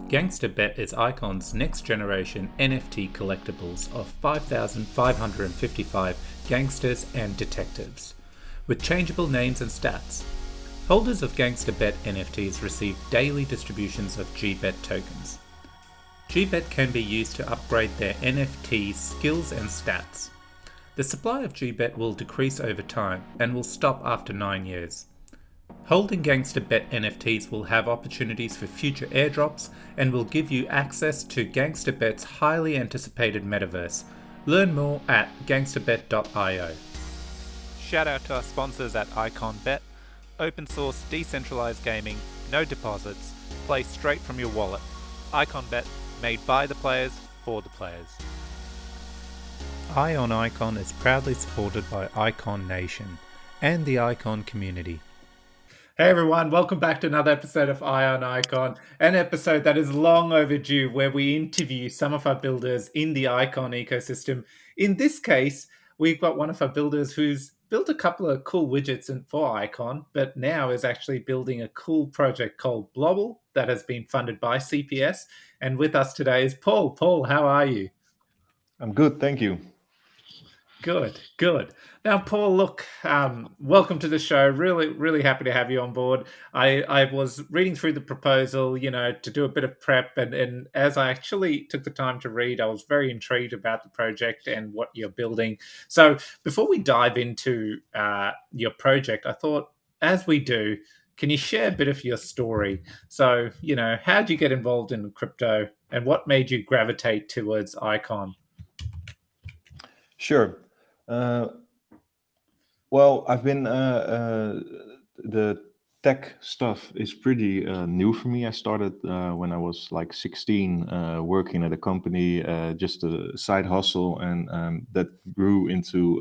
GangsterBet is Icon's next generation NFT collectibles of 5,555 gangsters and detectives, with changeable names and stats. Holders of GangsterBet NFTs receive daily distributions of GBet tokens. GBet can be used to upgrade their NFT skills and stats. The supply of GBet will decrease over time and will stop after 9 years. Holding GangsterBet NFTs will have opportunities for future airdrops and will give you access to GangsterBet's highly anticipated metaverse. Learn more at gangsterbet.io. Shout out to our sponsors at IconBet. Open source, decentralized gaming, no deposits, play straight from your wallet. IconBet, made by the players, for the players. Eye on Icon is proudly supported by Icon Nation and the Icon community. Hey everyone, welcome back to another episode of Eye on Icon, an episode that is long overdue where we interview some of our builders in the Icon ecosystem. In this case, we've got one of our builders who's built a couple of cool widgets for Icon, but now is actually building a cool project called Blobble that has been funded by CPS. And with us today is Paul. Paul, how are you? I'm good, thank you. Good. Now, Paul, look, welcome to the show. Really happy to have you on board. I was reading through the proposal, to do a bit of prep, and as I actually took the time to read, I was very intrigued about the project and what you're building. So before we dive into your project, I thought, as we do, can you share a bit of your story? So, how did you get involved in crypto and what made you gravitate towards Icon? Sure. Well, I've been the tech stuff is pretty new for me. I started when I was like 16, working at a company, just a side hustle, and that grew into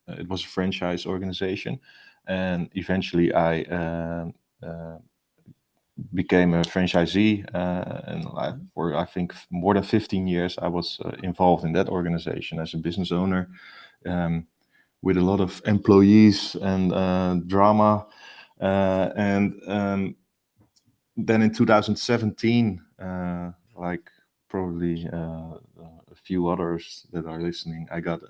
it was a franchise organization, and eventually I became a franchisee, and for I think more than 15 years I was involved in that organization as a business owner, with a lot of employees and drama, and then in 2017, like probably a few others that are listening, I got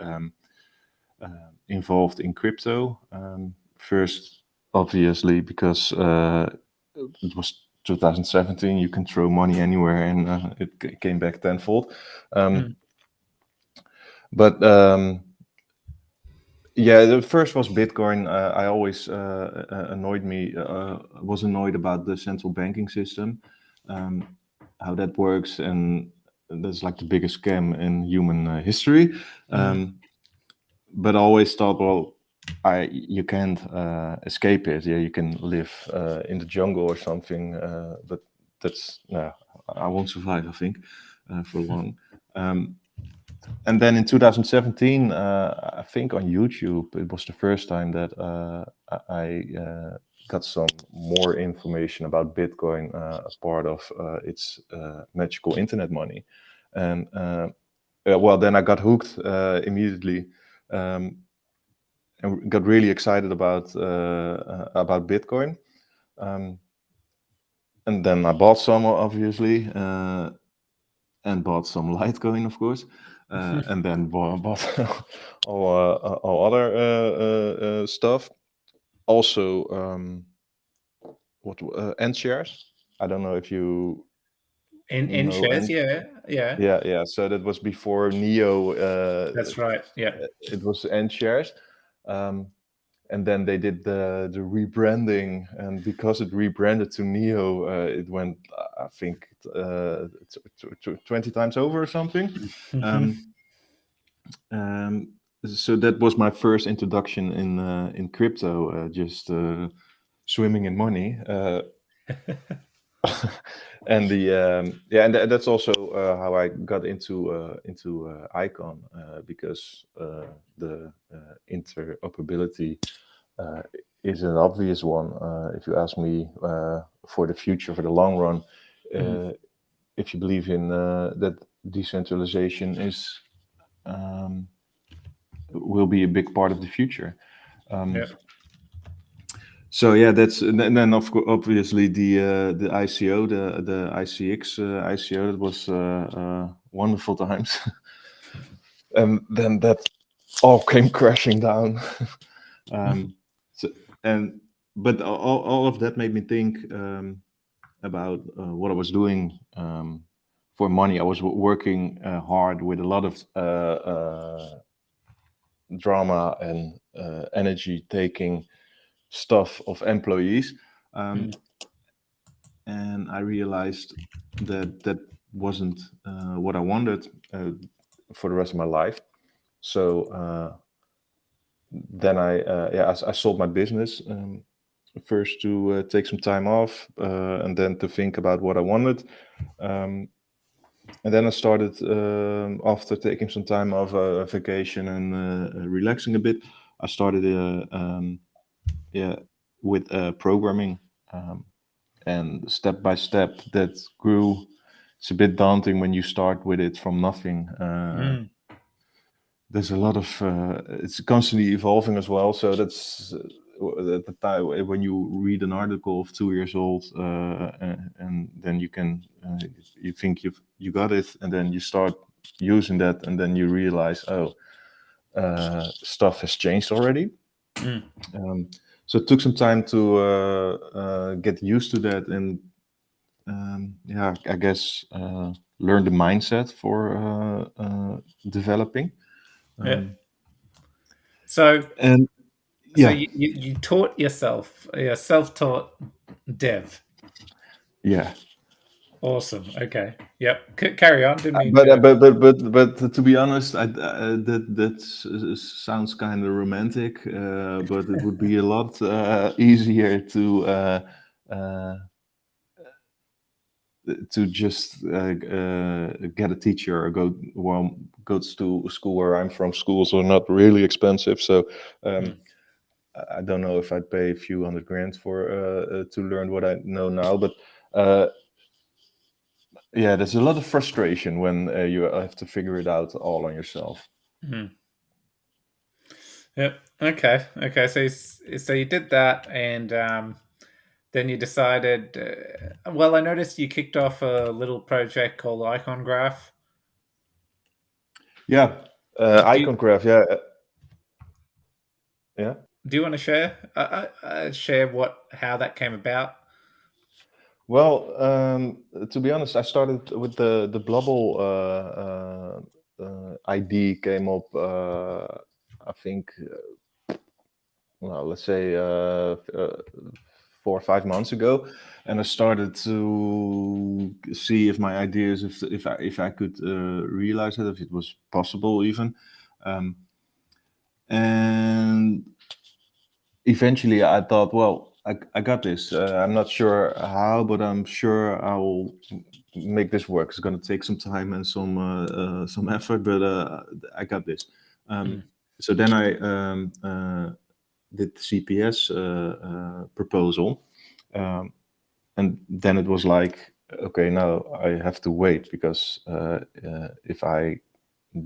involved in crypto. First, obviously, because it was 2017, you can throw money anywhere, and it came back tenfold. But yeah, the first was Bitcoin. I always was annoyed about the central banking system, how that works, and that's like the biggest scam in human history. But I always thought, well, you can't escape it. Yeah, you can live in the jungle or something, but that's I won't survive, I think, for long. And then in 2017, I think on YouTube, it was the first time that I got some more information about Bitcoin as part of its magical internet money. And well, then I got hooked immediately, and got really excited about Bitcoin. And then I bought some, obviously, and bought some Litecoin, of course. And then bought all other stuff. Also, End shares. I don't know if you In shares, yeah. Yeah. So that was before Neo. That's right. Yeah. It was End shares. And then they did the rebranding, and because it rebranded to Neo, it went, I think, 20 times over or something. So that was my first introduction in crypto, just swimming in money. And and that's also how I got into Icon, because the interoperability is an obvious one. If you ask me, for the future, for the long run, if you believe in that decentralization will be a big part of the future. So yeah, that's and then obviously the ICO, the ICX ICO, that was wonderful times, and then that all came crashing down. So and but all of that made me think about what I was doing for money. I was working hard with a lot of drama and energy taking stuff of employees. And I realized that that wasn't what I wanted for the rest of my life. So then I sold my business first to take some time off and then to think about what I wanted. And then I started after taking some time off vacation and relaxing a bit. I started with programming. And step by step that grew. It's a bit daunting when you start with it from nothing. There's a lot of it's constantly evolving as well, so that's at the time when you read an article of 2 years old and then you think you got it, and then you start using that, and then you realize, oh, stuff has changed already. So it took some time to get used to that, and I guess learn the mindset for developing. Yeah. So And so yeah, you taught yourself, you're self-taught dev. yeah. Awesome. Okay. Yep. Carry on. Didn't mean But, to. but to be honest, that sounds kind of romantic. But it would be a lot easier uh, to just get a teacher or go to school where I'm from. Schools are not really expensive, so I don't know if I'd pay a few $100 grand for to learn what I know now. But yeah, there's a lot of frustration when you have to figure it out all on yourself. Yep. Okay. Okay. So you did that, and then you decided. Well, I noticed you kicked off a little project called Icon Graph. Yeah, Do you, icon graph. Yeah, yeah. do you want to share? Share how that came about. Well, to be honest, I started with the Blobble ID came up. I think, well, let's say 4 or 5 months ago, and I started to see if my ideas, if I could realize it, if it was possible even, and eventually I thought, well, I got this. I'm not sure how, but I'm sure I'll make this work. It's going to take some time and some effort, but I got this. So then I did the CPS proposal, and then it was like, okay, now I have to wait, because if I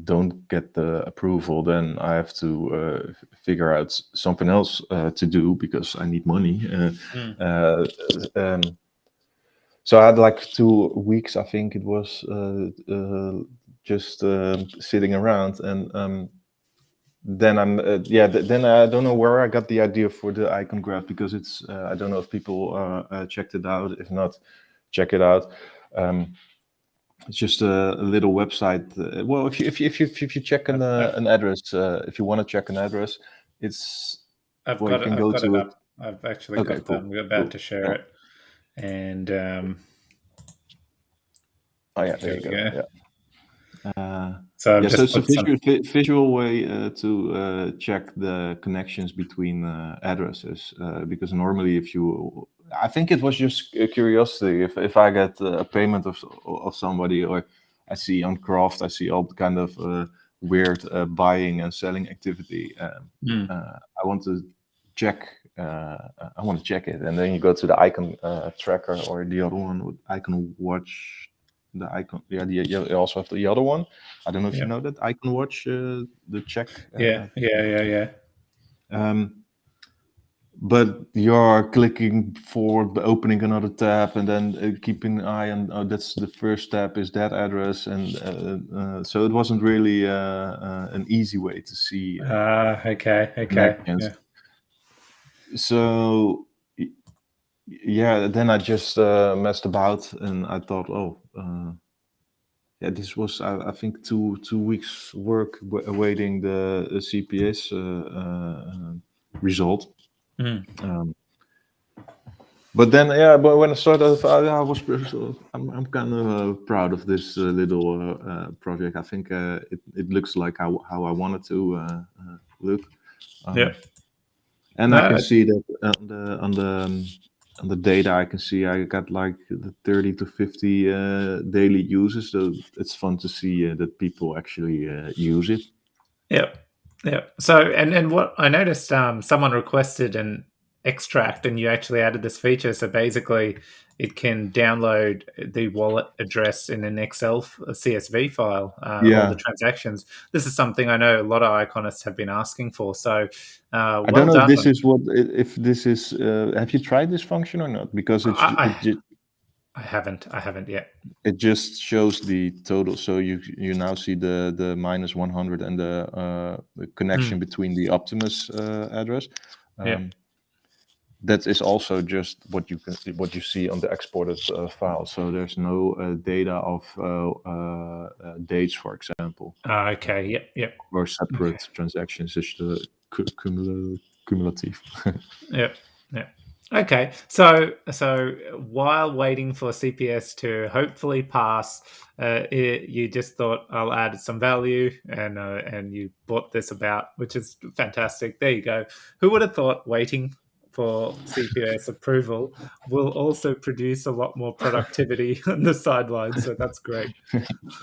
don't get the approval, then I have to figure out something else to do, because I need money. So I had like 2 weeks, I think it was, just sitting around, and then then I don't know where I got the idea for the icon graph, because it's I don't know if people checked it out. If not, check it out. It's just a little website. Well, if you check an address, if you want to check an address, it's well, you can I've go got it to it. up. I've actually Okay, got that. cool, I'm about cool. to share Yeah. it, and Oh yeah, there there you we go. go. Yeah. So I've Yeah, so just it's a put some. visual way to check the connections between addresses, because normally, I think it was just curiosity. If I get a payment of somebody, or I see on Craft, I see all kind of weird buying and selling activity. I want to check. I want to check it, and then you go to the icon tracker, or the other one, icon watch. The icon, yeah, you also have the other one. I don't know if you Yeah. know that icon watch, the check. Yeah. Yeah. Yeah. Yeah. Um, but you're clicking forward, opening another tab, and then keeping an eye on, oh, that's the first tab is that address, and so it wasn't really an easy way to see Okay. connections. Yeah. So yeah, then I just messed about, and I thought, yeah, this was I think 2 weeks work awaiting the CPS result. But then, yeah, but when I started, I'm kind of proud of this little project. I think it looks like how I wanted to look. Yeah. And I No, can see that on the data, I can see I got like the 30 to 50 daily users. So it's fun to see that people actually use it. yeah. So, and what I noticed, someone requested an extract, and you actually added this feature. So basically, it can download the wallet address in an Excel CSV file, all the Yeah, transactions. This is something I know a lot of iconists have been asking for. So, I don't well know if done. this is what if this is. Have you tried this function or not? Because I haven't. I haven't yet. it just shows the total. So you now see the minus 100 and the connection between the Optimus address. Yeah. That is also just what you see on the exported file. So there's no data of dates, for example, Okay. Yep. or separate transactions. It's the cumulative. Yep. Okay. So while waiting for CPS to hopefully pass, you just thought I'll add some value, and you brought this about, which is fantastic. There you go. Who would have thought waiting for CPS approval will also produce a lot more productivity on the sidelines? So that's great.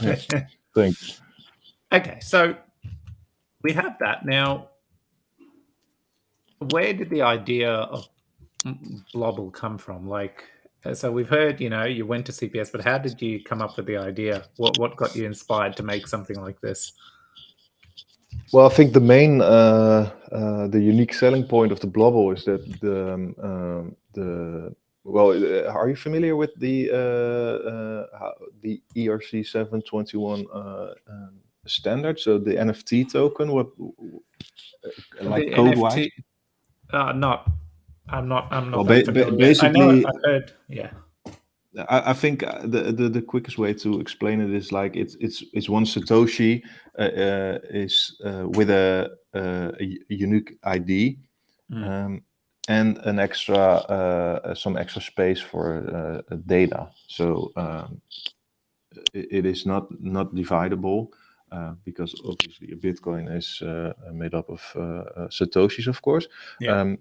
Yeah, thanks. Okay. So we have that now. Where did the idea of Blobble come from? Like, so we've heard, you went to CPS, but how did you come up with the idea? What got you inspired to make something like this? Well, I think the main, the unique selling point of the Blobble is that the well, are you familiar with the ERC 721 standard? So the NFT token, what like The code wise? NFT? Not. I'm Well, not that familiar. I know. basically, I've heard. Yeah. I think the quickest way to explain it is like it's one Satoshi is with a unique ID, and an extra some extra space for data. So it is not dividable. Because obviously a Bitcoin is made up of satoshis, of course. Yeah.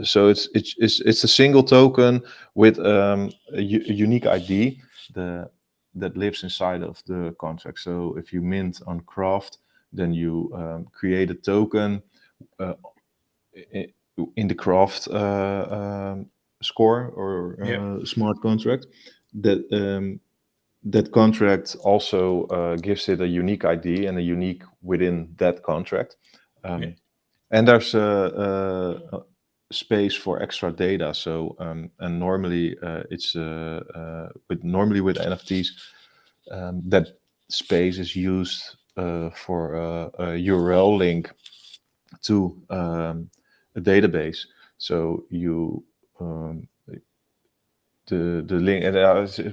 So it's a single token with a unique ID that lives inside of the contract. So if you mint on Craft, then you create a token in the Craft score or Yeah. smart contract. That contract also gives it a unique ID and a unique within that contract. Yeah. And there's a space for extra data. So and normally it's normally with NFTs, that space is used for a URL link to a database. So you the link, and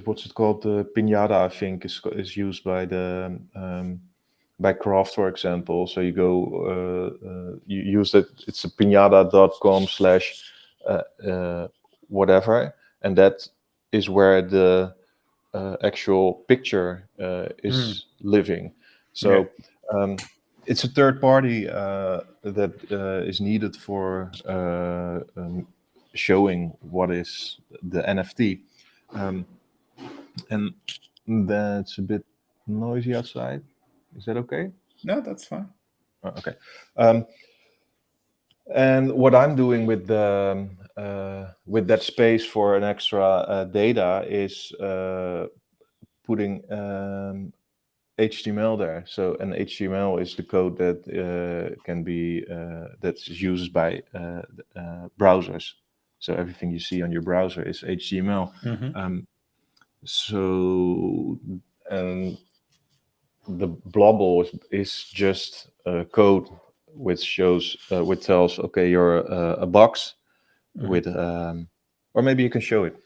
what's it called? The pinata, I think, is used by the by Craft, for example. So you go, you use it. It's a pinata.com slash whatever, and that is where the actual picture is living. So it's a third party that is needed for showing what is the NFT. And that's a bit noisy outside. Is that okay? No, that's fine. Okay. And what I'm doing with the with that space for an extra data is putting HTML there. So, and HTML is the code that can be that's used by browsers. So everything you see on your browser is HTML. So, the Blobble is just code which shows, which tells, okay, you're a box with, or maybe you can show it.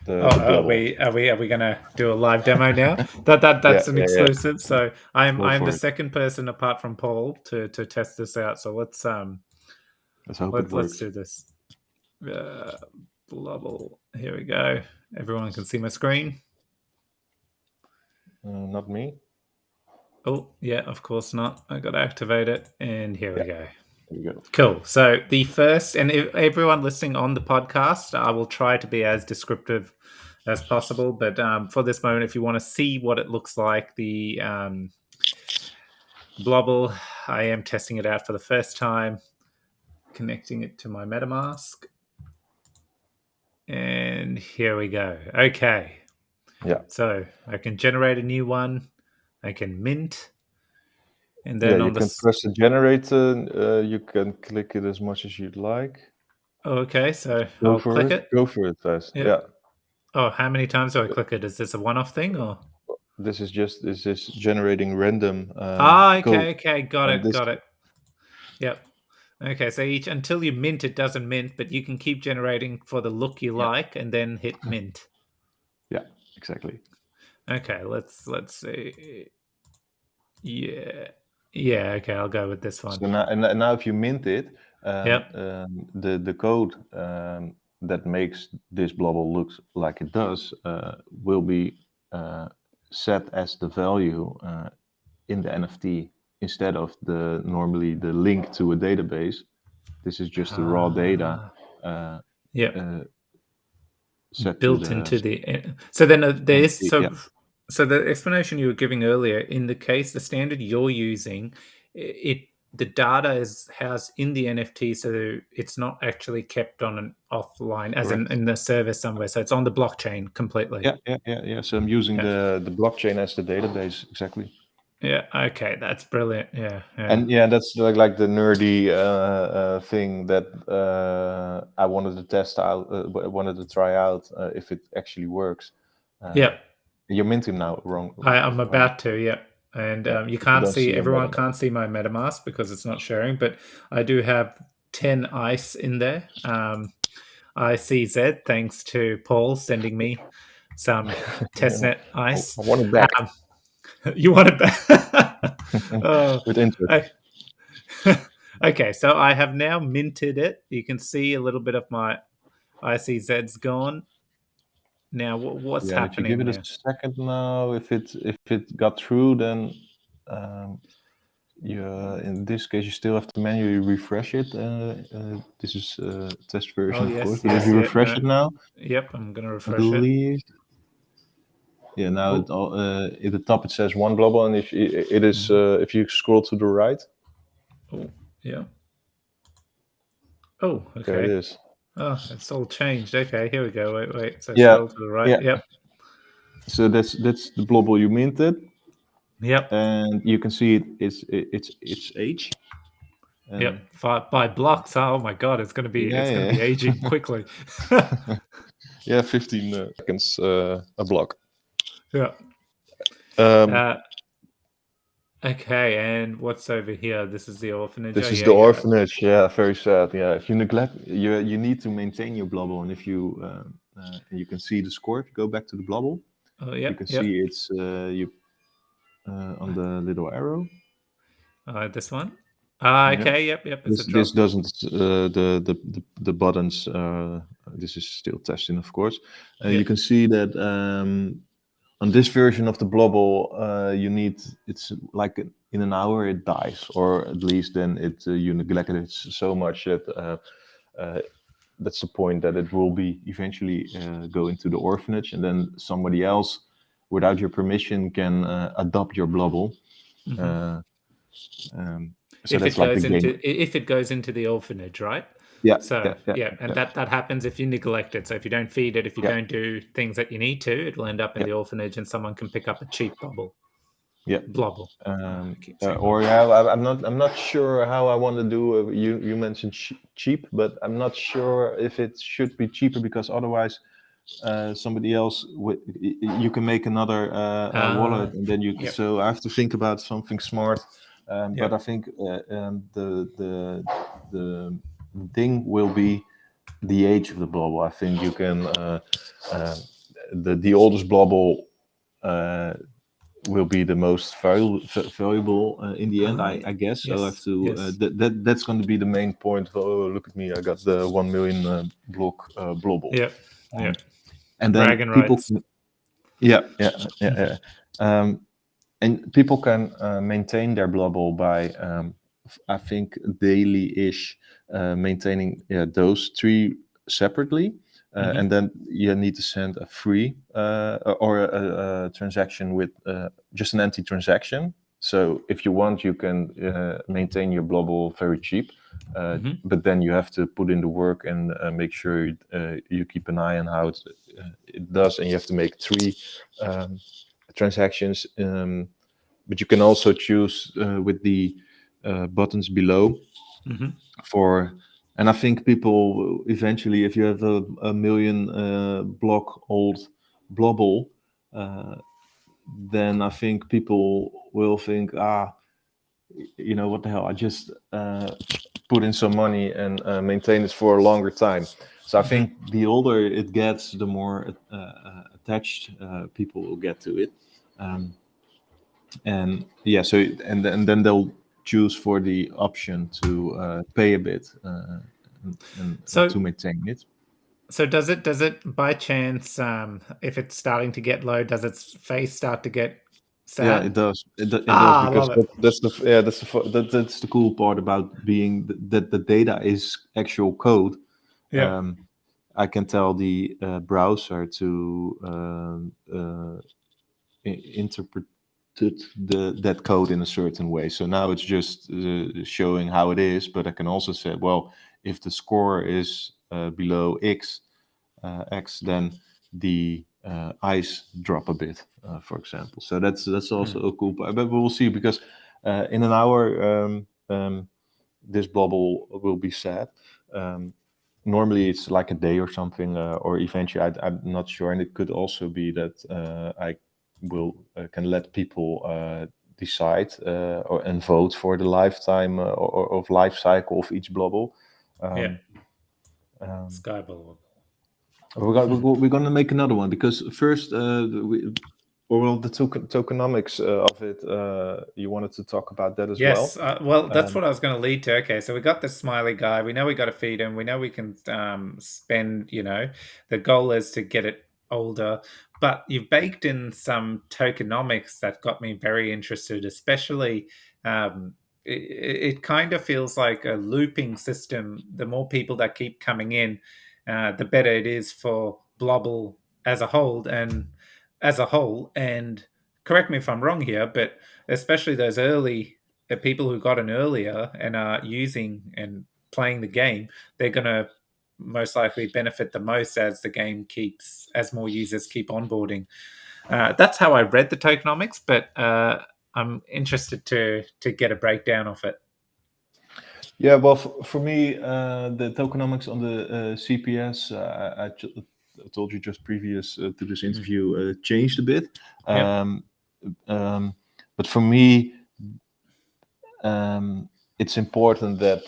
The Blobble. Are we gonna do a live demo now? That's an Yeah. exclusive. So Go I'm for the it. second person apart from Paul to test this out. So Let's hope it let's works. do this. Blobble. Here we go. Everyone can see my screen. Not me. Oh yeah, of course not. I got to activate it, and here we go. There you go. Cool. So the first, and if everyone listening on the podcast, I will try to be as descriptive as possible. But for this moment, if you want to see what it looks like, the Blobble, I am testing it out for the first time, connecting it to my MetaMask. And here we go. Okay. Yeah. So I can generate a new one. I can mint. And then you on can press the generator. You can click it as much as you'd like. Okay, so I'll click it. Go for it first. Yep. Yeah. Oh, how many times do I click it? Is this a one-off thing or? This is generating random Okay, code. okay, got it. Yep. Okay, so each until you mint, it doesn't mint, but you can keep generating for the look you like, and then hit mint. Yeah, exactly. Okay, let's see. Yeah. Okay, I'll go with this one. So now if you mint it, Yep. The code that makes this Blobble look like it does will be set as the value in the NFT instead of normally the link to a database. This is just the raw data. Yep. Set Built to into the. So then there is NFT, yeah. So the explanation you were giving earlier, in the case the standard you're using, the data is housed in the NFT, so it's not actually kept on an offline, as in the server somewhere. So it's on the blockchain completely. Yeah. So I'm using the blockchain as the database, exactly. Yeah. Okay, that's brilliant. Yeah. And that's like the nerdy thing that I wanted to test out, wanted to try out if it actually works. Yep. You're minting now, wrong? I'm about to. Yep. And you can't don't see your everyone MetaMask. can't see my MetaMask because it's not sharing, but I do have 10 ICE in there. ICZ, thanks to Paul sending me some testnet ICE. I want it back. You want it back? With interest. Okay, so I have now minted it. You can see a little bit of my ICZ's gone. Now, what's happening? If you give it a second now, if it got through, then in this case you still have to manually refresh it. This is a test version, of course. But if you refresh it now, yep, I'm gonna refresh I believe. Yeah, now at the top it says one Blobble, and if it is if you scroll to the right. Oh yeah. Oh, okay. There it is. Oh, it's all changed. Okay, here we go. Wait. So scroll to the right. Yeah. Yep. So that's the Blobble you minted. Yep. And you can see it's age. Yep. By blocks. Oh my god, it's gonna be be aging quickly. 15 seconds a block. Yeah. Okay, and what's over here? This is the orphanage. This is the orphanage. Yeah, very sad. Yeah, if you neglect, you need to maintain your Blobble, and if you you can see the score. If you go back to the Blobble, you can see it's on the little arrow. This one. Okay. Yep. This doesn't the buttons. This is still testing, of course. You can see that on this version of the Blobble, it's like in an hour it dies, or at least then you neglect it so much that that's the point that it will be eventually go into the orphanage, and then somebody else, without your permission, can adopt your Blobble. So if it goes into the orphanage, right? Yeah. So and that happens if you neglect it. So if you don't feed it, if you don't do things that you need to, it will end up in the orphanage, and someone can pick up a cheap Blobble. Yeah. Blobble. I keep saying Or Blobble. yeah, I'm not sure how I want to do. You mentioned cheap, but I'm not sure if it should be cheaper because otherwise, somebody else you can make another wallet, and then you. Yep. So I have to think about something smart. But Yep. I think the thing will be the age of the Blobble. I think you can uh, the oldest Blobble. Will be the most valuable in the end. I guess I'll have Yes. to. Yes. That's going to be the main point. Oh, look at me! I got the 1 million block Blobble, Yep. Yep. and then Bragging people. rights. Yeah. And people can maintain their Blobble by I think daily-ish maintaining those three separately. And then you need to send a free or a transaction with just an empty transaction. So if you want, you can maintain your Blobble very cheap, but then you have to put in the work and make sure you keep an eye on how it does, and you have to make three transactions. But you can also choose with the buttons below for. And I think people eventually, if you have a million block old Blobble, then I think people will think, what the hell? I just put in some money and maintain it for a longer time. So I think the older it gets, the more attached people will get to it. And yeah, so and then they'll choose for the option to pay a bit and So to maintain it. so does it by chance if it's starting to get low, does its face start to get Yeah, sad? it does. It does Ah, I because love it. that's the cool part about being that the data is actual code. Yep. I can tell the browser to interpret that code in a certain way. So now it's just showing how it is, but I can also say, well, if the score is below X, then the eyes drop a bit, for example. So that's also a cool part. But we'll see because in an hour this Blobble will be sad. Normally it's like a day or something, or eventually I'm not sure, and it could also be that I will can let people decide and vote for the lifetime or of life cycle of each Blobble. Yeah. Um, Skyball. we're going to make another one because first, the tokenomics of it. You wanted to talk about that as Yes, well. well, that's Um, what I was going to lead to. Okay, so we got the smiley guy. We know we got to feed him. We know we can spend. The goal is to get it older. But you've baked in some tokenomics that got me very interested, especially. It kind of feels like a looping system. The more people that keep coming in, the better it is for Blobble as a whole. And correct me if I'm wrong here, but especially those early the people who got in earlier and are using and playing the game, they're going to most likely benefit the most as more users keep onboarding. That's how I read the tokenomics, but I'm interested to get a breakdown of it. Yeah, well, for me, the tokenomics on the CPS, I told you just previous to this interview, changed a bit. Yep. Um, but for me, it's important that,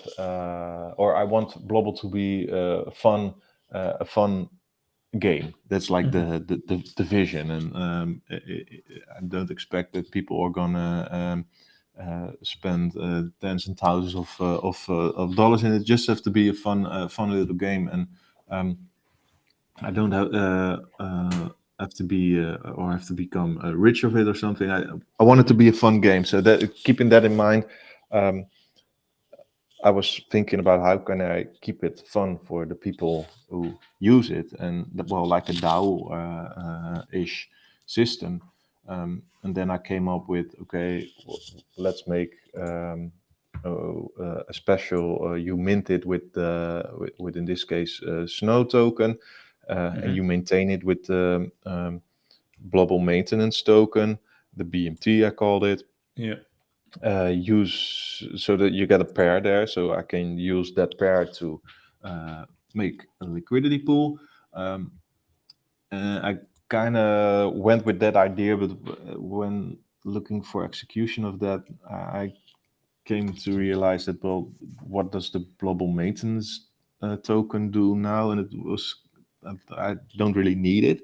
or I want Blobble to be a fun game. That's like the vision, and I don't expect that people are gonna spend tens and thousands of dollars in it. It just have to be a fun little game, and I don't have to be or have to become rich of it or something. I want it to be a fun game. So that keeping that in mind. Um, I was thinking about how can I keep it fun for the people who use it, and well, like a DAO ish system. And then I came up with okay, let's make a special. You mint it with in this case Snow token, and you maintain it with the Blobble maintenance token. the BMT, I called it. Yeah. Use so that you get a pair there, so I can use that pair to make a liquidity pool. I kind of went with that idea, but when looking for execution of that, I came to realize that, well, what does the global maintenance token do now? And it was, I don't really need it.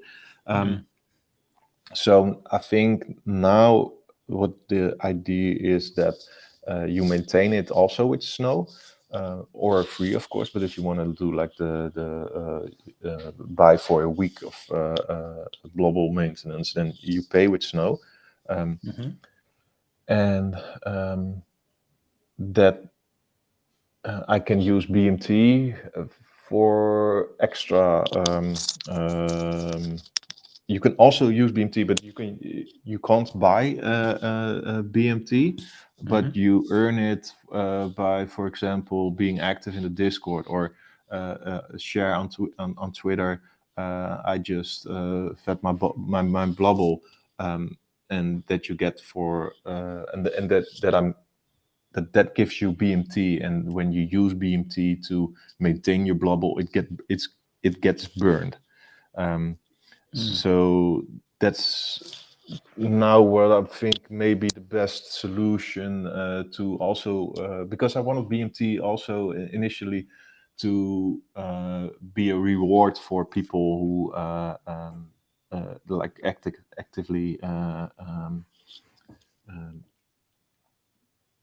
So I think now what the idea is that you maintain it also with snow, or free, of course. But if you want to do like the buy for a week of global maintenance, then you pay with snow, and that I can use BMT for extra. You can also use BMT, but you can't buy BMT, but you earn it by, for example, being active in the Discord or share on Twitter. I just fed my Blobble, and that you get for and that gives you BMT, and when you use BMT to maintain your Blobble, it gets burned. So that's now what I think maybe the best solution to also because I wanted BMT also initially to be a reward for people who like actively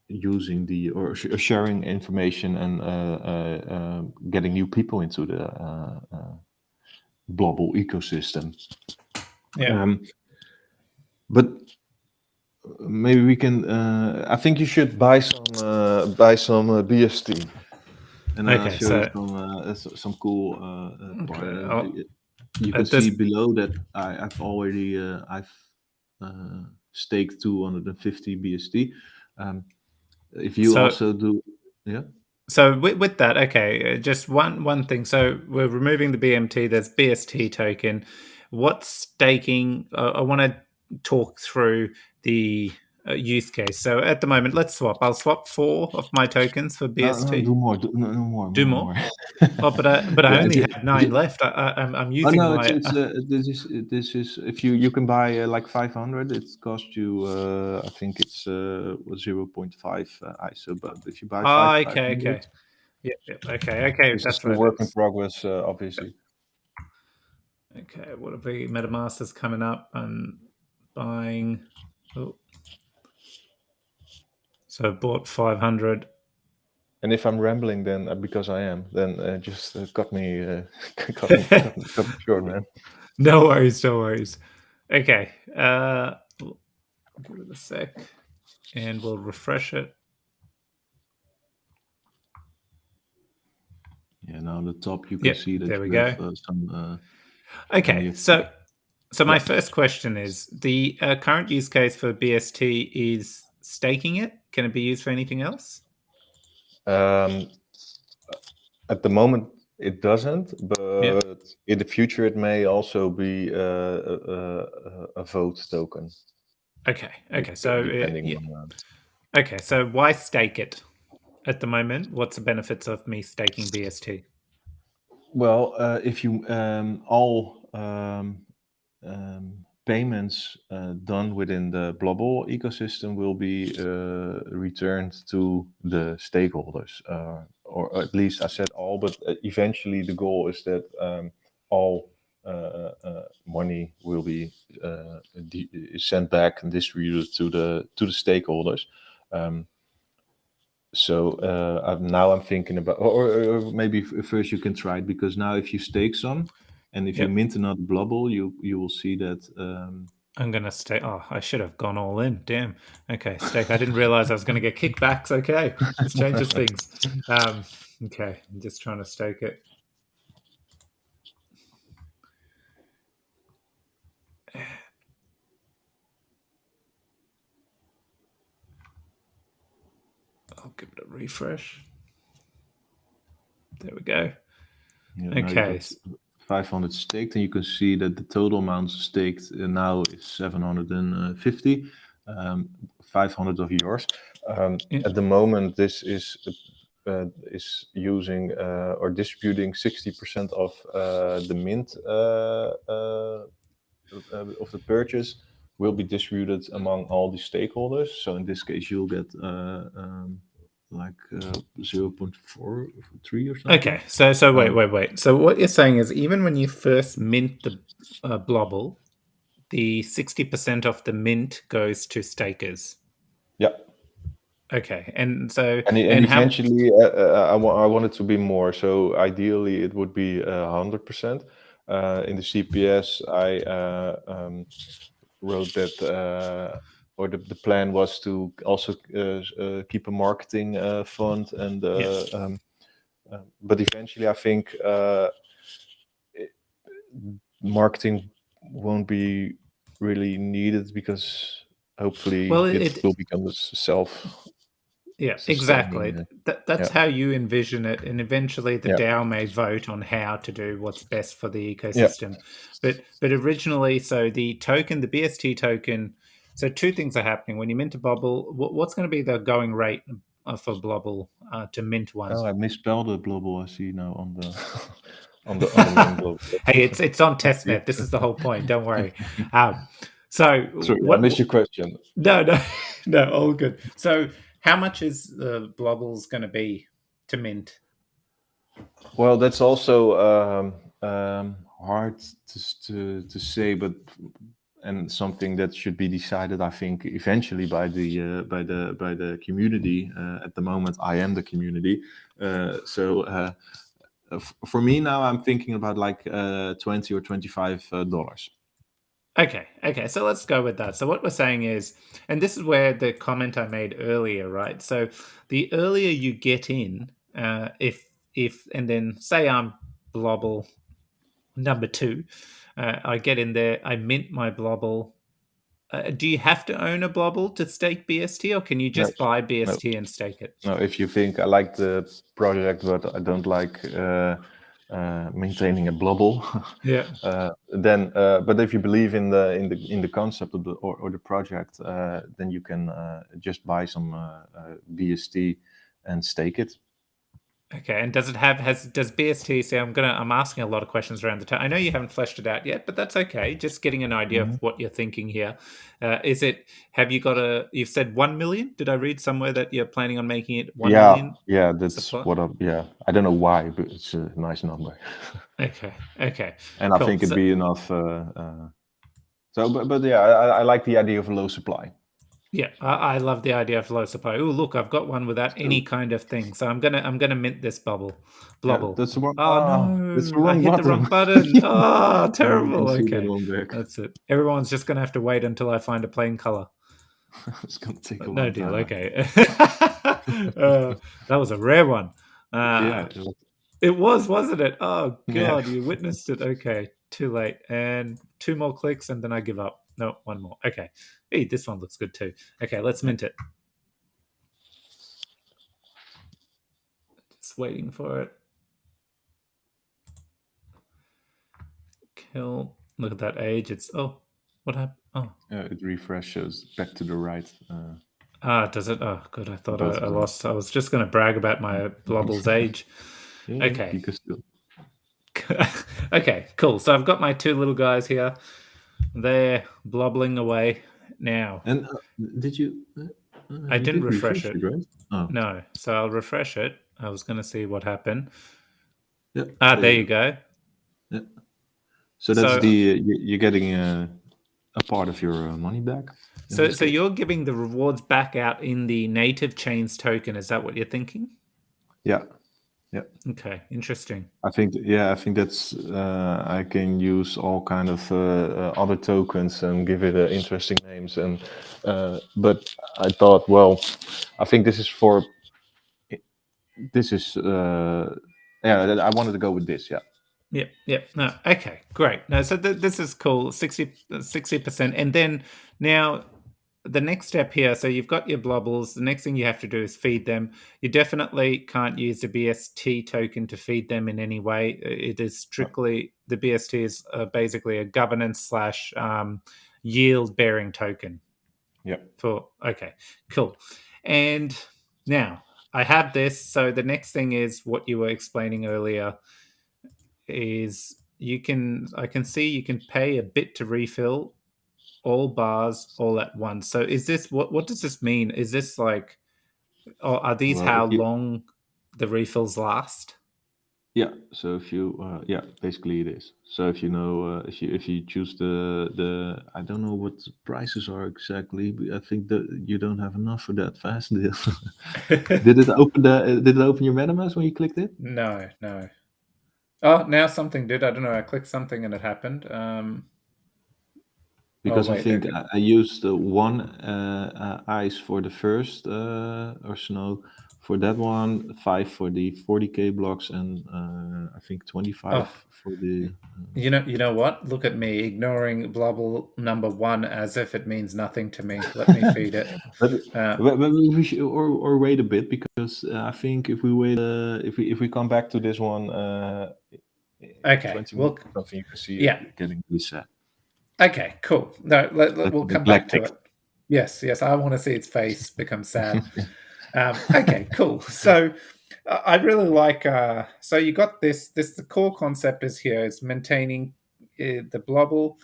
using the or sharing information and getting new people into the Blobble ecosystem. Yeah. But maybe we can. I think you should buy some BST, and I'll Okay. show you So some cool part. okay. You can At see this. below that I've already staked 250 BST. If you So also do, yeah. So with that, okay, just one thing. So we're removing the BMT. There's BST token. What's staking? I want to talk through the use case. So at the moment, let's swap. I'll swap 4 of my tokens for No, no, BST. do more. No, more, Do more. more. Oh, but I Yeah, only have 9 left. I'm oh using no, my. this is if you can buy like 500, it costs you I think it's 0.5 ISO, but if you buy Okay, 500, okay, yeah, okay. this is That's still what it work in is. progress, obviously. Okay, what have we? MetaMaster's coming up. I'm buying. Oh, so I bought 500. And if I'm rambling, then because I am, then just cut me, cut me short, man. No worries, no worries. Okay, we'll give it a sec, and we'll refresh it. Yeah, now on the top you can Yep, see that there we you have go. some Okay, NEFT. so my Yeah. first question is the current use case for BST is staking it. Can it be used for anything else? At the moment, it doesn't, but Yeah. in the future, it may also be a vote token, Okay. Okay. So depending yeah. on. Okay. So why stake it at the moment? What's the benefits of me staking BST? Well, if you all payments done within the Blobble ecosystem will be returned to the stakeholders, or at least I said all, but eventually the goal is that all money will be sent back and distributed to the stakeholders. So now I'm thinking about, or maybe first you can try it, because now if you stake some, and if you Yep. mint another Blobble, you will see that. I'm gonna stake. Oh, I should have gone all in. Damn. Okay, stake. I didn't realize I was gonna get kickbacks. Okay, this changes things. Okay, I'm just trying to stake it. I'll give it a refresh. There we go. Yeah, now you Okay. got 500 staked, and you can see that the total amount staked now is 750. 500 of yours. Yeah. At the moment, this is using or distributing 60% of the mint of the purchase will be distributed among all the stakeholders. So in this case, you'll get like 0.43 or something. Okay, so wait. So what you're saying is even when you first mint the Blobble, the 60% of the mint goes to stakers. Yeah. Okay, and so And eventually, I want it to be more. So ideally, it would be 100%. In the CPS, I wrote that, or the plan was to also keep a marketing fund, and but eventually, I think marketing won't be really needed because hopefully it will become self. Yeah, exactly. Sustaining. That's how you envision it, and eventually the Yeah. DAO may vote on how to do what's best for the Yeah. ecosystem. But originally, so the token, the BST token, so two things are happening when you mint a Blobble. What's going to be the going rate for Blobble to mint one? Oh, I misspelled the Blobble. I see now on the on the main Blobble. Hey, it's on testnet. This is the whole point. Don't worry. So Sorry, I what? missed your question. No, all good. So how much is the Blobble's going to be to mint? Well, that's also hard to say, but and something that should be decided, I think, eventually by the community. At the moment, I am the community, so for me now, I'm thinking about like $20 or $25. Okay. So let's go with that. So what we're saying is, and this is where the comment I made earlier, right? So the earlier you get in, if and then say I'm Blobble number 2, I get in there, I mint my Blobble. Do you have to own a Blobble to stake BST, or can you No, just buy no, BST and stake it? no. If you think I like the project, but I don't like maintaining a Blobble, Yeah. then but if you believe in the concept of or the project, then you can just buy some BST and stake it. Okay, and does it have does BST say I'm asking a lot of questions around the time. I know you haven't fleshed it out yet, but that's okay. Just getting an idea of what you're thinking here. Is it have you got you've said 1 million? Did I read somewhere that you're planning on making it 1 million? Yeah, that's Supply? what I don't know why, but it's a nice number. Okay. And I Cool. think it'd be enough. But yeah, I like the idea of a low supply. Yeah, I love the idea of low supply. Oh, look, I've got one without any kind of thing. So I'm gonna mint this Yeah, Blobble. that's the wrong. Oh That's the no, I wrong hit the button. wrong button. Oh, No, you can terrible. see that Okay, one back. that's it. Everyone's just gonna have to wait until I find a plain color. It's gonna take a No long deal. time. Okay, that was a rare one. Yeah. It was, wasn't it? Oh Yeah. god, you witnessed it. Okay, too late. And 2 more clicks, and then I give up. No, 1 more. Okay. Hey, this one looks good too. Okay, let's mint it. Just waiting for it. Kill. Look at that age. It's what happened? Oh, It refreshes back to the right. does it? Oh, good. I thought I Both of them. lost. I was just going to brag about my Blobble's age. Yeah, Okay. you can still. Okay, cool. So I've got my 2 little guys here. They're blobbling away now. And did you? I didn't refresh it. Right? Oh. No. So I'll refresh it. I was going to see what happened. Yeah. There you go. Yeah. So that's you're getting a part of your money back. So you're giving the rewards back out in the native chains token. Is that what you're thinking? Yeah. Okay, interesting. I think that's I can use all kind of other tokens and give it interesting names, and but I thought, well, I think this is I wanted to go with this. Yep. No, okay, great. No, so this is cool. 60%, and then now the next step here, so you've got your blobbles. The next thing you have to do is feed them. You definitely can't use the BST token to feed them in any way. It is strictly, the BST is basically a governance slash yield bearing token. Yeah. Okay, cool. And now I have this. So the next thing is what you were explaining earlier is I can see you can pay a bit to refill all bars all at once. So is this, what does this mean? Is this like, or are these Well, how long the refills last? yeah. So if you, yeah, basically it is. So if you know, if you choose the, I don't know what the prices are exactly, but I think that you don't have enough for that fast deal. Did it open your MetaMask when you clicked it? No. Oh, now something did. I don't know. I clicked something and it happened. Oh Because I wait, think okay. I used one ice for the first or snow for that one, 5 for the 40k blocks, and I think 25 Oh, for the. you know what? Look at me ignoring Blobble number 1 as if it means nothing to me. Let me feed it. but, Uh, but we should or wait a bit because I think if we wait, if we come back to this one in okay. 20 minutes Well, or something, you can see yeah. it getting reset. Okay, cool. No, we'll The come black back to text. it. Yes. I want to see its face become sad. Okay, cool. So I really like. So you got this. The core concept is here is maintaining the blobble.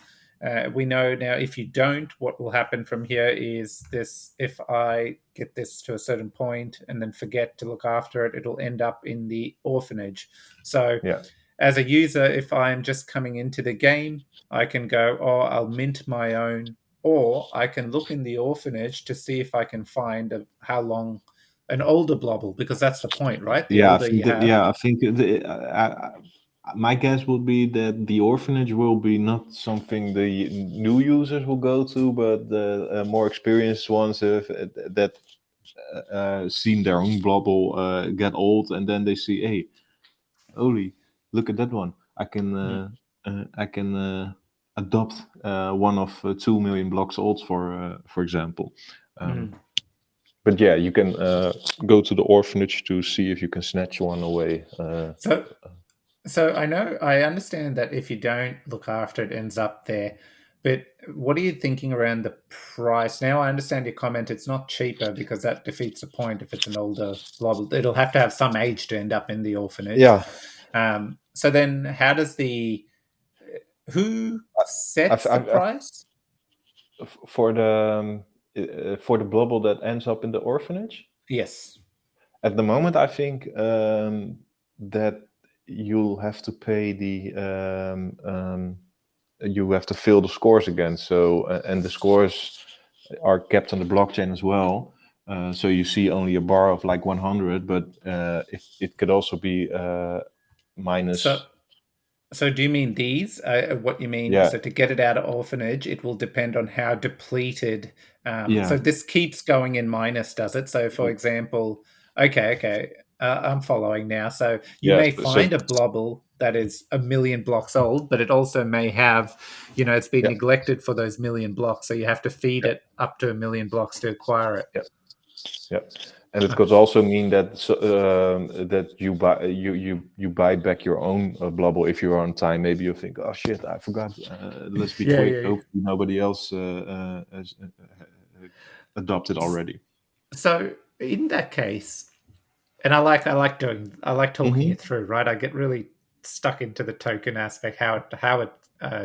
We know now if you don't, what will happen from here is this: if I get this to a certain point and then forget to look after it, it'll end up in the orphanage. So Yeah. as a user, if I'm just coming into the game, I can go, oh, I'll mint my own, or I can look in the orphanage to see if I can find how long an older blobble, because that's the point, right? The Yeah, I older think you have. I think my guess would be that the orphanage will be not something the new users will go to, but the more experienced ones that seen their own blobble get old, and then they see, hey, holy, look at that one! Mm, I can adopt one of 2 million blocks old, for example. Um, mm. but yeah, you can go to the orphanage to see if you can snatch one away. So, I understand that if you don't look after it, it ends up there. But what are you thinking around the price? Now I understand your comment. It's not cheaper because that defeats the point. If it's an older blobble, it'll have to have some age to end up in the orphanage. Yeah, So then, how does who I've, sets the I've, I've, price? for the bubble that ends up in the orphanage. Yes. At the moment, I think that you'll have to pay you have to fill the scores again. So and the scores are kept on the blockchain as well. So you see only a bar of like 100, but it could also be So minus. So do you mean these? What you mean? Yeah, So to get it out of orphanage, it will depend on how depleted. So yeah, this keeps going in minus, does it? So for example, okay, I'm following now. So you yeah. may So find a blobble that is a million blocks old, but it also may have, it's been yeah, neglected for those million blocks. So you have to feed yeah, it up to a million blocks to acquire it. yeah. Yeah, and it Uh, could also mean that that you buy back your own blobble if you're on time. Maybe you think, oh shit, I forgot. Let's be Yeah, quick. yeah, yeah. Hopefully nobody else has adopted already. So in that case, and I like talking Hmm. it through, right? I get really stuck into the token aspect, how it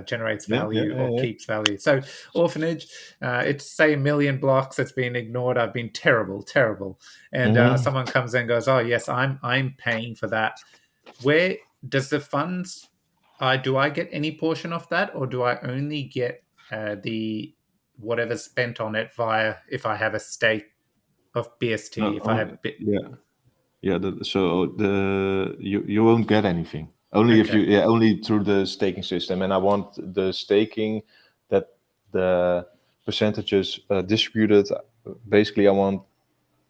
generates Yeah, yeah, value yeah, or yeah. keeps value. So orphanage, it's say a million blocks. It's been ignored. I've been terrible, and Hmm. someone comes in and goes, "Oh yes, I'm paying for that." Where does the funds? Do I get any portion of that, or do I only get the whatever's spent on it via if I have a stake of BST? No, If I have bit, yeah, yeah. So you won't get anything. Only if you okay. yeah only through the staking system. And I want the staking that the percentages distributed. Basically, I want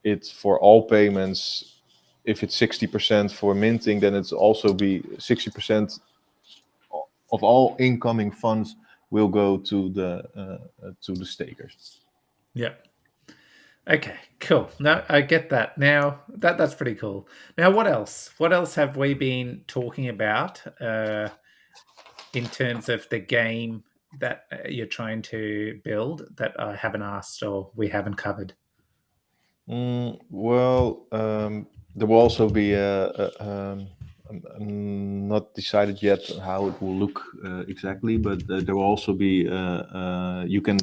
it for all payments. If it's 60% for minting, then it's also be 60% of all incoming funds will go to the stakers. Yeah. Okay, cool. No, I get that. Now that's pretty cool. Now, what else? What else have we been talking about in terms of the game that you're trying to build that I haven't asked or we haven't covered? Well, there will also be I'm not decided yet how it will look exactly, but there will also be you can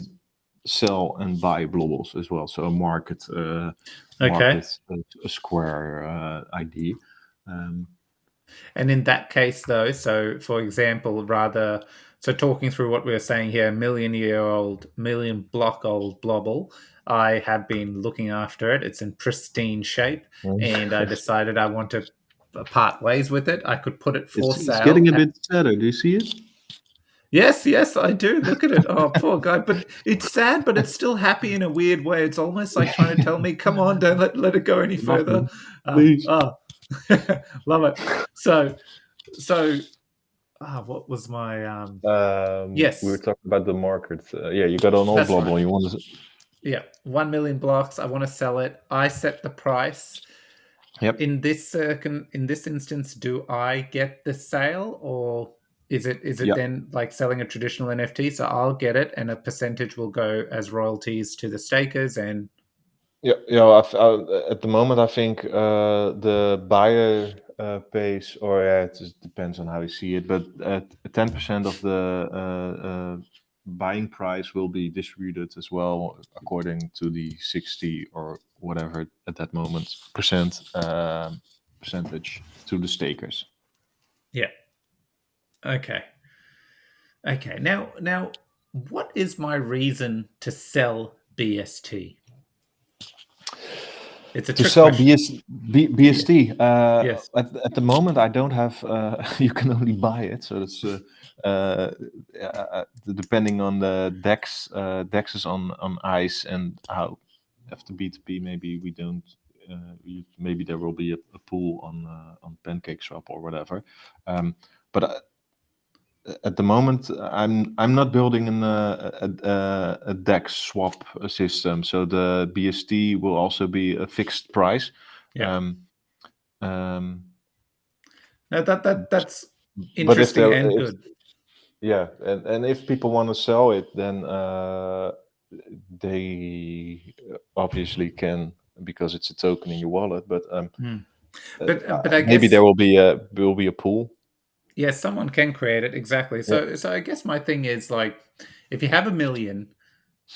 sell and buy blobbles as well. So a Okay. a square ID. Um, And in that case, though, so for example, so talking through what we were saying here, million block old Blobble, I have been looking after it. It's in pristine shape, and I decided I want to part ways with it. I could put it for it's sale. getting a bit sadder. Do you see it? Yes, yes, I do. Look at it. Oh, poor guy. But it's sad, but it's still happy in a weird way. It's almost like trying to tell me, come on, don't let it go any further. Nothing. Please. Oh, love it. So what was my We were yes, talking about the market. Yeah, you got an old that's blobble. right. You want to? Yeah, 1 million blocks. I want to sell it. I set the price. Yep. In this instance, do I get the sale, or is it Yeah. then like selling a traditional NFT? So I'll get it, and a percentage will go as royalties to the stakers. And Yeah, at the moment, I think the buyer pays, or it just depends on how you see it, but 10% of the buying price will be distributed as well according to the 60 or whatever at that moment percentage to the stakers. yeah, okay, okay. Now, what is my reason to sell BST? It's a To trick sell question. Yeah. BST, Yes. at the moment I don't have. You can only buy it, so it's depending on the dexes on ice and how after B2B maybe we don't. Maybe there will be a pool on Pancake Swap or whatever, but at the moment I'm not building a DEX swap system, so the BST will also be a fixed price. Yeah. Um, um, No, that's but if interesting there, and if good. yeah, and if people want to sell it, then they obviously can because it's a token in your wallet. But Hmm. But I maybe guess there will be a pool. yeah, someone can create it exactly. Yeah, So I guess my thing is like, if you have 1 million,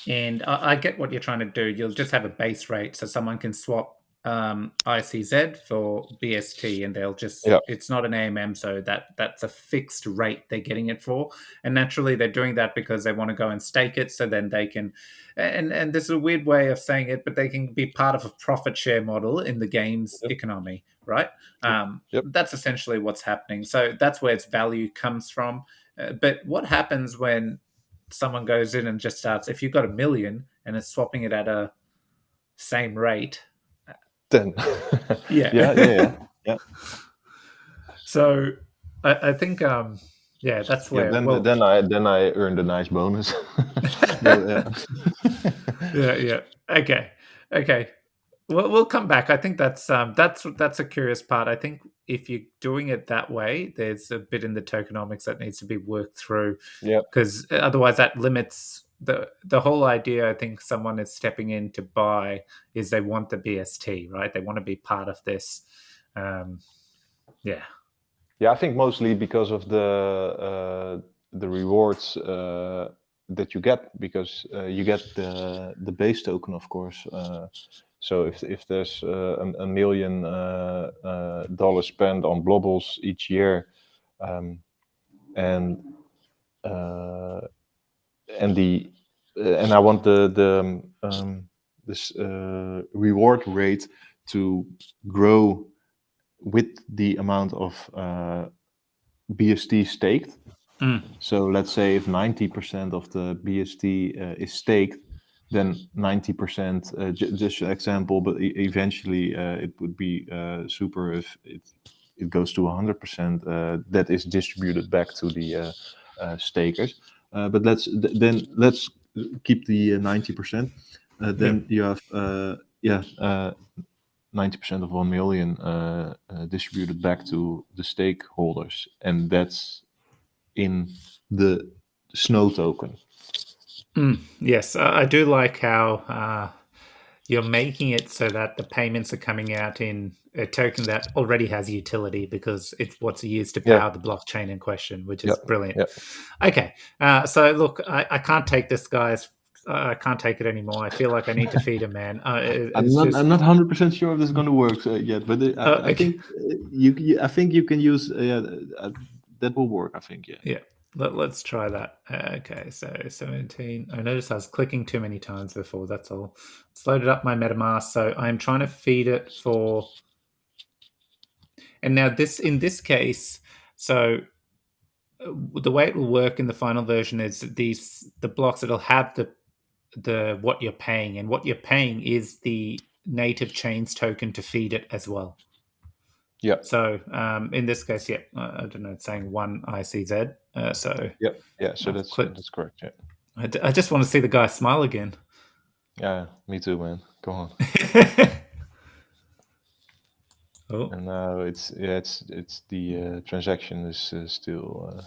and I get what you're trying to do, you'll just have a base rate, so someone can swap ICZ for BST, and they'll just yeah, it's not an AMM, so that's a fixed rate they're getting it for, and naturally they're doing that because they want to go and stake it, so then they can, and this is a weird way of saying it, but they can be part of a profit share model in the game's yep, economy, right? yep. That's essentially what's happening. So that's where its value comes from. But what happens when someone goes in and just starts? If you've got 1 million and it's swapping it at a same rate, 10. yeah. Yeah. So I think yeah, that's Yeah, where well then I earned a nice bonus. But yeah, yeah. Okay. Okay. We'll come back. I think that's a curious part. I think if you're doing it that way, there's a bit in the tokenomics that needs to be worked through, yeah, because otherwise that limits the whole idea. I think someone is stepping in to buy is they want the BST, right? They want to be part of this. Um, yeah, yeah. I think mostly because of the rewards that you get, because you get the base token, of course. So if there's a million dollars spent on blobbles each year, um, and uh, the and I want this reward rate to grow with the amount of BST staked. mm, So let's say if 90% of the BST is staked, then 90%, just an example, but eventually it would be super if it goes to 100% that is distributed back to the stakers. But let's keep the 90%. then you have 90% of 1 million distributed back to the stakeholders, and that's in the snow token. Yes, I do like how you're making it so that the payments are coming out in a token that already has utility because it's what's used to power the blockchain in question, which is brilliant. Okay, so look, I can't take this, guys. I can't take it anymore. I feel like I need to feed a man. I'm not 100% sure if this is going to work yet, but I okay. think I think you can use that will work. I think Yeah. Let's try that. Okay, so 17. I noticed I was clicking too many times before. That's all. It's loaded up my MetaMask, so I'm trying to feed it for. And now in this case, so the way it will work in the final version is the blocks. It'll have the what you're paying, and what you're paying is the native chains token to feed it as well. Yeah. So in this case, I don't know. It's saying 1 ICZ. So So that's correct. Yeah. I just want to see the guy smile again. Yeah, me too, man. Go on. Oh. And now it's the transaction is still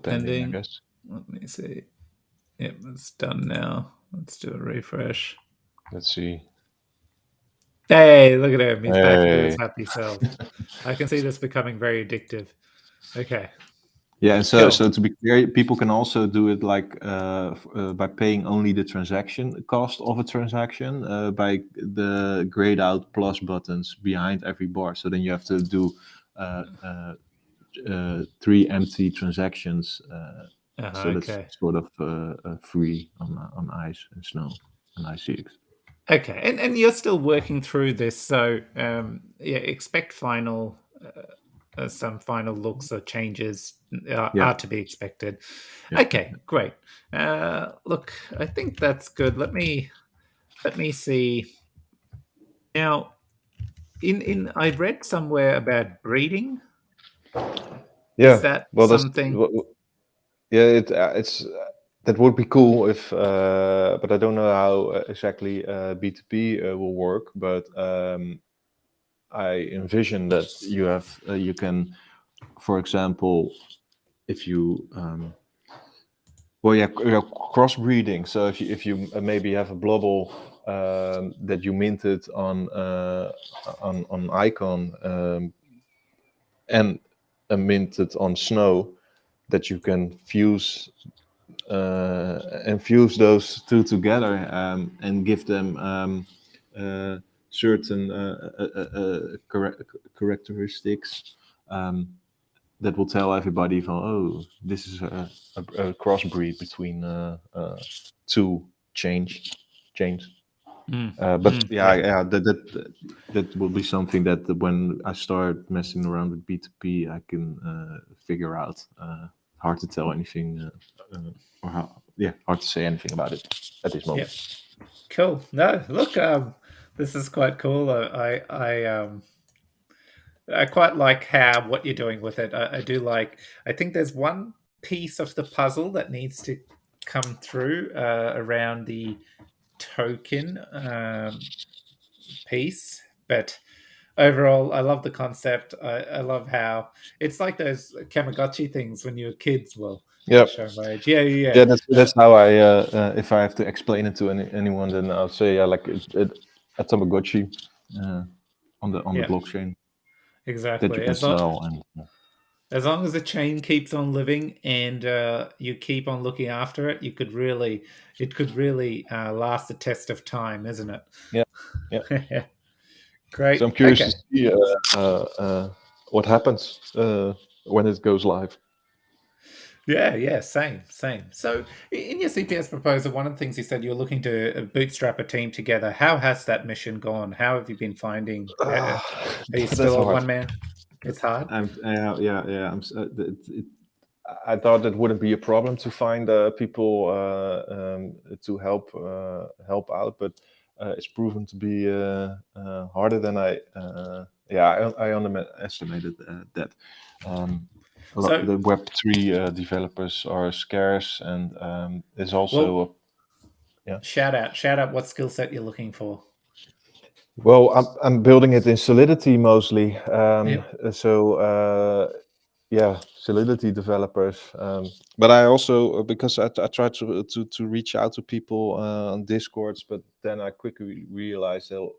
pending, I guess. Let me see. Yep, it's done now. Let's do a refresh. Let's see. Hey, look at him. He's back to his happy self. I can see this becoming very addictive. Okay. Yeah, and so to be clear, people can also do it like by paying only the transaction cost of a transaction by the grayed out plus buttons behind every bar. So then you have to do 3 empty transactions. So that's sort of free on ice and snow and ICX. Okay, and you're still working through this, so expect some final looks or changes are to be expected. Okay, great. Look, I think that's good. Let me see. Now, in I read somewhere about breeding. Yeah, is that something? It's that would be cool if, but I don't know how exactly B2B will work. But I envision that you can, for example, if you crossbreeding. So if you maybe have a Blobble that you minted on Icon and minted on Snow, that you can fuse those two together and give them certain characteristics that will tell everybody this is a crossbreed between two chains. That will be something that when I start messing around with B2B, I can figure out. Hard to tell anything, hard to say anything about it at this moment. Yeah. Cool. No, look, this is quite cool. I quite like what you're doing with it. I do like. I think there's one piece of the puzzle that needs to come through around the token piece, but overall, I love the concept. I love how it's like those Tamagotchi things when you were kids. Well, show my age. Yeah. That's how I. If I have to explain it to anyone, then I'll say like a Tamagotchi on the blockchain. Exactly. That you can sell as long as the chain keeps on living and you keep on looking after it, it could really last the test of time, isn't it? Yeah. Great. So I'm curious to see what happens when it goes live. Yeah, same. So in your CPS proposal, one of the things you said you're looking to bootstrap a team together. How has that mission gone? How have you been finding? Are you still a one man? It's hard. I thought it wouldn't be a problem to find people to help out, but it's proven to be harder than I underestimated that. The Web3 developers are scarce, and there's also Shout out what skill set you're looking for. Well, I'm building it in Solidity mostly. Yep. Solidity developers. But I also because I try to reach out to people on Discords, but then I quickly realized that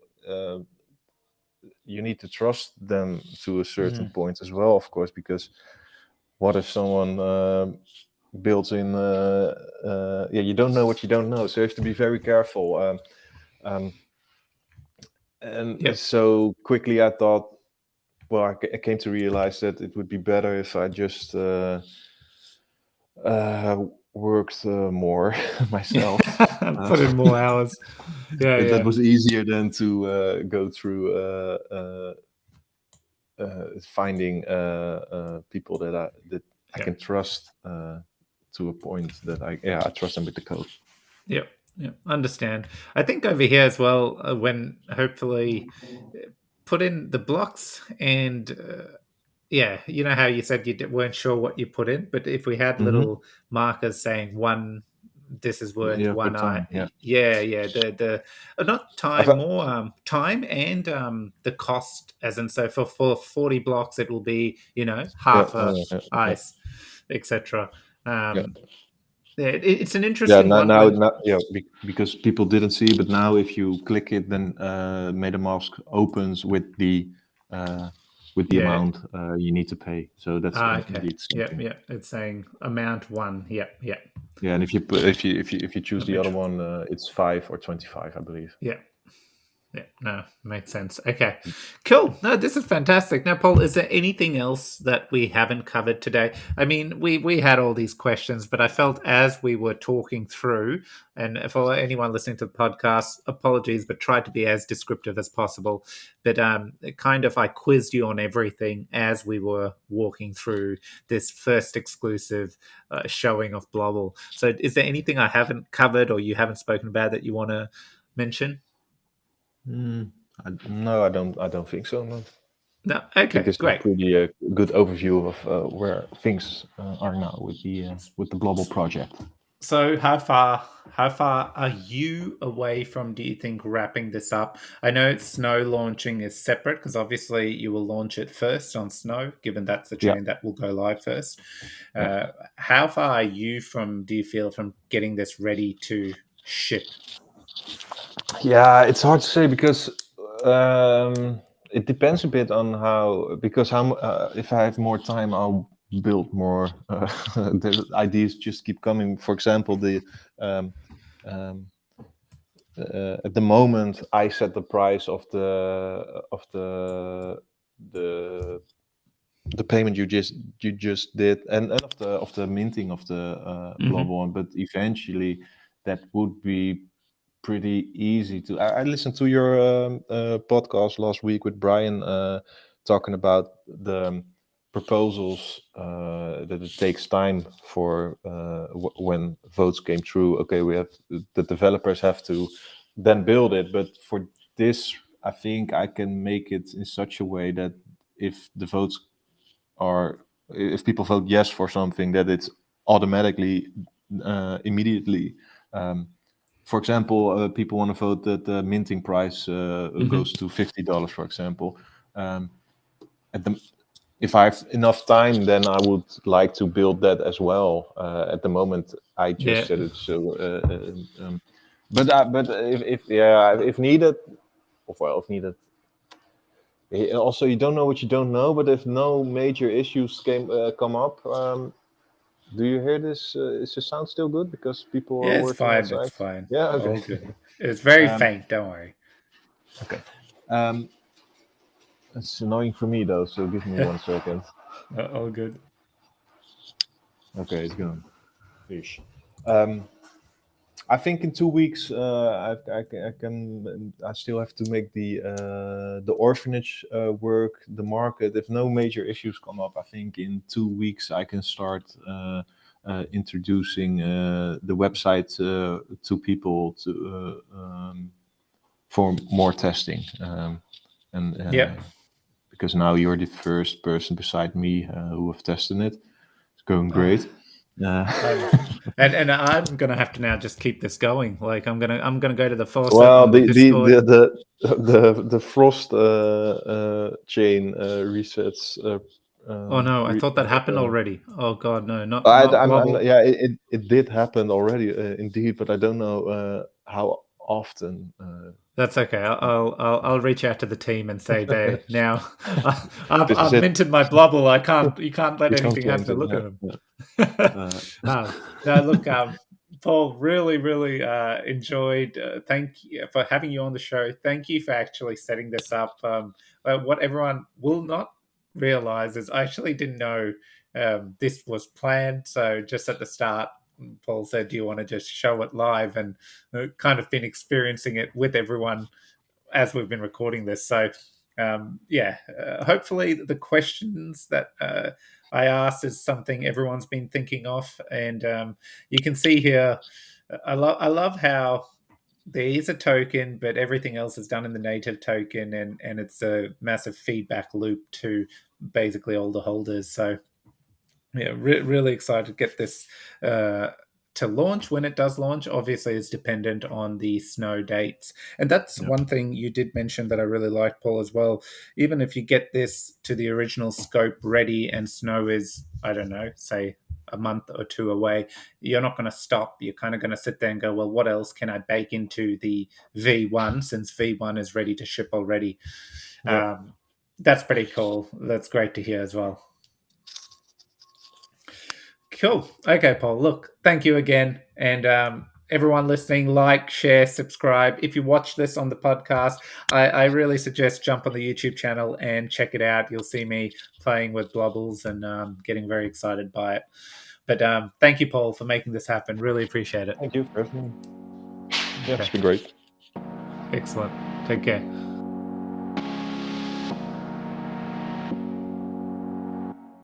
you need to trust them to a certain point as well, of course, because what if someone builds in? You don't know what you don't know, so you have to be very careful. And so quickly I thought, well, I came to realize that it would be better if I just worked more myself. Put in more hours. That was easier than to go through finding people that I can trust to a point that I trust them with the code. Yep. Understand. I think over here as well, when hopefully put in the blocks and you know how you said you weren't sure what you put in, but if we had little markers saying one, this is worth Yeah, for one eye. time. Yeah. The not time, more time and the cost, as in so for 40 blocks it will be half ice, etc. It's an interesting one. Because people didn't see, but now if you click it, then MetaMask opens with the amount you need to pay. So that's okay. indeed something. It's saying amount one. Yeah. Yeah, and if you choose the other one, it's 5 or 25, I believe. Yeah. No, makes sense. Okay, cool. No, this is fantastic. Now, Paul, is there anything else that we haven't covered today? I mean, we had all these questions, but I felt as we were talking through, and for anyone listening to the podcast, apologies, but tried to be as descriptive as possible. But I quizzed you on everything as we were walking through this first exclusive showing of Blobble. So, is there anything I haven't covered or you haven't spoken about that you want to mention? No, I don't think so. No. No. I think Okay, this is great. a pretty good overview of where things are now with the Blobble project. So how far are you away from, do you think, wrapping this up? I know Snow launching is separate because obviously you will launch it first on Snow, given that's the chain that will go live first. How far are you do you feel from getting this ready to ship? Yeah, it's hard to say because it depends a bit on if I have more time, I'll build more. The ideas just keep coming. For example, at the moment, I set the price of the payment you just did, and of the minting of the Blobble one. But eventually, that would be pretty easy to. I listened to your podcast last week with Brian talking about the proposals that it takes time for when votes came through. Okay, we have the developers have to then build it, but for this, I think I can make it in such a way that if the votes if people vote yes for something, that it's automatically immediately. For example, people want to vote that the minting price goes to $50, for example. If I have enough time, then I would like to build that as well. At the moment, I just said it so. But if needed, if needed. Also, you don't know what you don't know. But if no major issues come up, do you hear this? Is the sound still good? Because people are Yeah, it's working fine. It's outside. fine. Yeah, okay. All good. It's very faint. Don't worry. Okay. It's annoying for me though, so give me 1 second. All good. Okay, it's gone. Fish. I think in 2 weeks, I still have to make the orphanage work, the market. If no major issues come up, I think in 2 weeks I can start introducing the website to people for more testing. Because now you're the first person beside me who have tested it. It's going great. And I'm gonna have to now just keep this going. Like I'm gonna go to the faucet Well, on the Discord. the frost chain resets. Oh no, I thought that happened already. Oh god, no, not Blobble. Yeah, it did happen already, indeed, but I don't know how often. That's okay. I'll reach out to the team and say they now. This is I've it. minted my Blobble. You can't let You can't anything change happen. it. Look at Yeah, them. yeah. No, look, Paul, really enjoyed. Thank you for having you on the show. Thank you for actually setting this up. What everyone will not realize is I actually didn't know this was planned. So just at the start, Paul said, "Do you want to just show it live?" And kind of been experiencing it with everyone as we've been recording this. So, hopefully the questions that I asked is something everyone's been thinking of, and you can see here. I love how there is a token, but everything else is done in the native token, and it's a massive feedback loop to basically all the holders. So yeah, really excited to get this to launch. When it does launch, obviously it's dependent on the snow dates, and that's Yeah. one thing you did mention that I really liked, Paul, as well. Even if you get this to the original scope ready and snow is, I don't know, say a month or two away, you're not going to stop. You're kind of going to sit there and go, well, what else can I bake into the V1 since V1 is ready to ship already? Yeah. That's pretty cool. That's great to hear as well. Cool. Okay, Paul. Look, thank you again. And everyone listening, like, share, subscribe. If you watch this on the podcast, I really suggest jump on the YouTube channel and check it out. You'll see me playing with Blobbles and getting very excited by it. But thank you, Paul, for making this happen. Really appreciate it. Thank you for having me. Yeah, Okay. it's been great. Excellent. Take care.